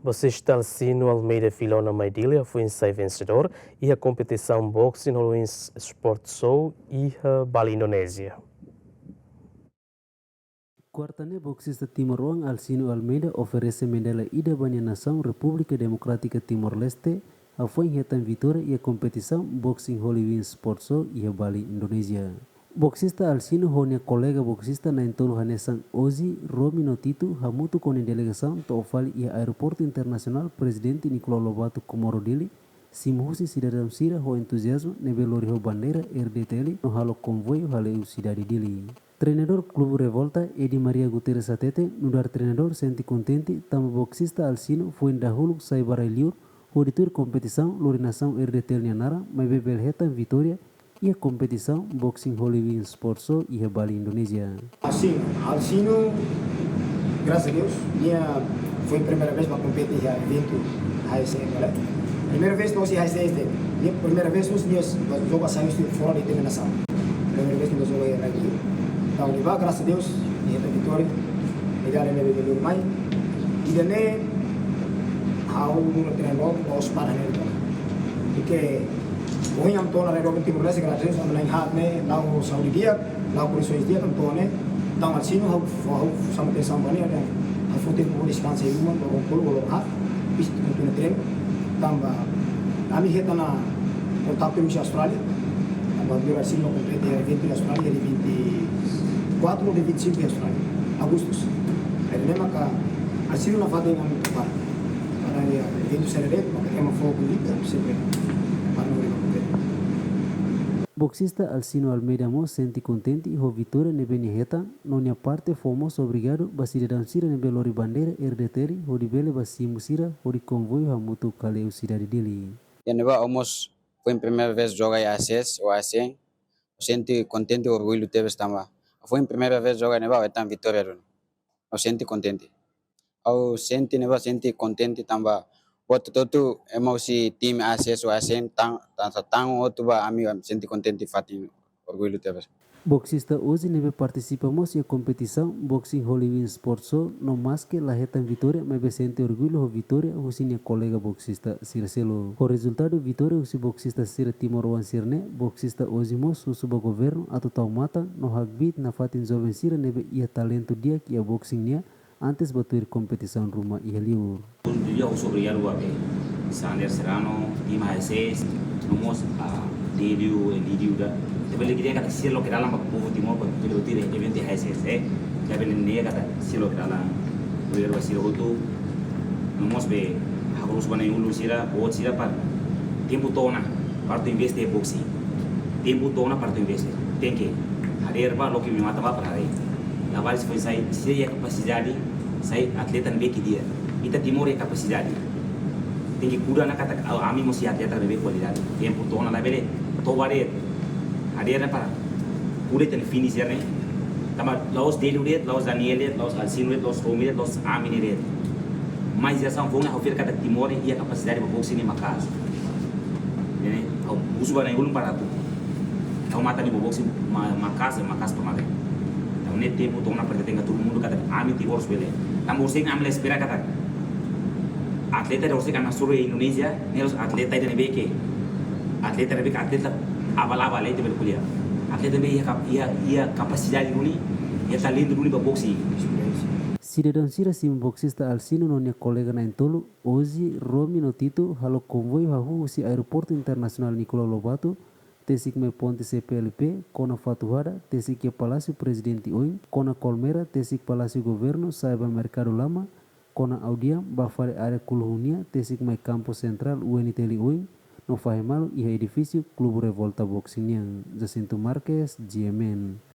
Boxista Alcino Almeida Filona Maidília foi vencedor e a competição boxing no Sport Show e a Bali, Indonésia. Quartane boxista Timor-Leste Alcino Almeida oferece medalha ida banha nação República Democrática Timor-Leste a foi em vitória e a competição Boxing Holy Wings Sport Show e a Bali, Indonésia. Boxista Alcino honia colega boxista na entolo hanesan Ozi Romi Notito hamutu com a delegação toofali e aeroporto internacional presidente Nicolau Lobato Comoro Dili simuhusi cidadão sira ho entusiasmo nebelori ho bandeira RDTL no halo convoio haleu cidade Dili. Treinador Clube Revolta Edi Maria Guterres Atete nudar treinador senti contente tama boxista Alcino foi dahulu sai baraliur auditor competição lorinação RDTL Nianara mai bebel hetan vitória e a competição Boxing Holy Wings Sport Show e a Bali, Indonésia. Assim, Alcino, graças a Deus, foi a primeira vez para competir em evento HSM, né? Primeira vez que nós HSM, primeira vez que nós jogamos fora de determinação. Primeira vez que nós jogamos aqui. Então, graças a Deus, e a vitória, medalha de Lurmai, e daí, ao treinador, aos paraneiros. Porque Kung yang tona rai robin Timor Leste gratis on lain hat ne lau Saudi dia lau polisois dia kan tone tang at sino hau sama te sambani ada hafutin mo diskanse human ko hat bis tu na tren tamba ami hetana kontak com Australia tamba dura sino complete evento em Australia de 24 de 25 de Australia Agustus aí lema ka asino na fada ngam para evento sereret maka ema fogo lita sempre para Boxista Alcino Almeida Mo senti contente e ho vitória ne beniheta nonia parte fomos obrigado basida dansira ne belori bandeira RDTR ho di bele basi musira ho di convoio hamutu kaleu cidade dele. E neba almost foi a primeira vez jogar ACS ou ACN. Senti contente e orgulho teve estava. Foi a primeira vez jogar neba etan vitória ron. Eu senti contente. Eu senti neba senti contente tamba. Waktu itu emang si tim ACS ou ACN tang outro ba amigo senti contente fatin orgulho teve. Boxista hoje nebe participamos e competição Boxing Holy Wings Sport Show no mais que la hetan vitória mas sente orgulho ho vitória ho sinia colega boxista Sircelo. O resultado vitória ho si boxista Sir Timor Sirne boxista hoje mo susuba governo atau tau mata no hagbit na fatin jovem Sir nebe ia talento dia que a boxing nia antes batuir competição rumah ia liur. Un dia sobre ya luar Sander Serrano, tim HSS, nomos Didiu, da. Sebelum kita kata silo ke dalam povo Timor para tirar evento HSS, sebelum dia kata silo ke dalam, boleh silo itu, nomos be harus banai ulu sira, buat sira par tempo tona, para tu investe boxing, tempo tona para tu investe, tengke, hari erba loki mi mata apa hari, lawaris foi sai sira capacidade, sai atleta nebe que dia. Ita Timor é capacidade. Tem que cuidar na kata ami mesti atleta bebe qualidade. Tempo tona la bele to bare. Ada para kuda ten finisher ne. Tama laos Deludet, laos Daniel, laos Alcino, laos Romi, laos Amine red. Mas essa vão na oferta kata Timor e a capacidade para boxing ni makas. Né? Au usu bana ulum para tu. Au mata ni boxing makas to mata. Então ne tempo tona para tenga todo mundo kata ami Timor bele. Tamo sing amle espera kata atleta de você que suru Indonesia, nelos atleta de nebe atleta abala itu berkuliah. Atleta nebe ia capacidade nuni, ia talento nuni para boxing. Cidadão Sira sim boxista Alcino nonia colega na entolo hoje Romi Notito halo convoio hahu si aeroporto internacional Nicolau Lobato tesik me ponte CPLP kona Fatuhada tesik ya Palácio Presidente Oin kona Colmera tesik Palácio Governo Saiba Mercado Lama kona Audiam bafare área Kuluhunia tesik mai Campo Central UNITL Oin no Fahemalo e edifício Clube Revolta Boxing Jacinto Marques GMN.